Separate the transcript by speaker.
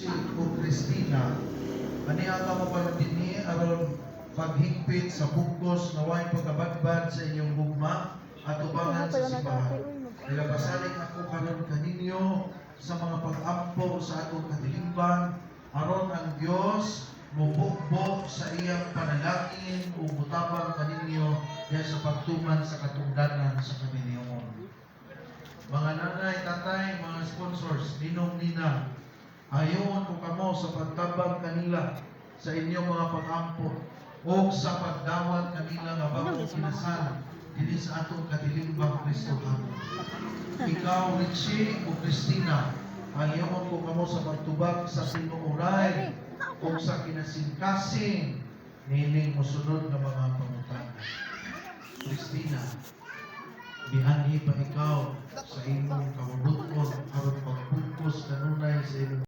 Speaker 1: Richie o Christina, ani ata mo para dinhi aron paghigpit sa bugkos na way pagkabadbad sa inyong gugma at ubangan sa simbahan. Nagapasalig ako karon kaninyo sa mga pag-ampo sa atong kadilingban aron ang Dios mubukbok sa iyang panalangin o mutabang kaninyo diya sa pagtuman sa katungdanan sa kaminiyong. Mga nanay, tatay, mga sponsors, ninong nina, ayon ko kamo sa pagtabang kanila sa inyong mga pag-ampo o sa pagdawat kanila nga bagong kinasal dili sa atong kadilimbang Kristohan. Ikaw, Richie o Christina, ayon ko kamo sa pagtubag sa tinuuray o sa kinasingkasing nining mosunod nga mga pangutana. Christina, bianhi pa ikaw sa imong kabubuton aron pagpugkos kanunay sa imong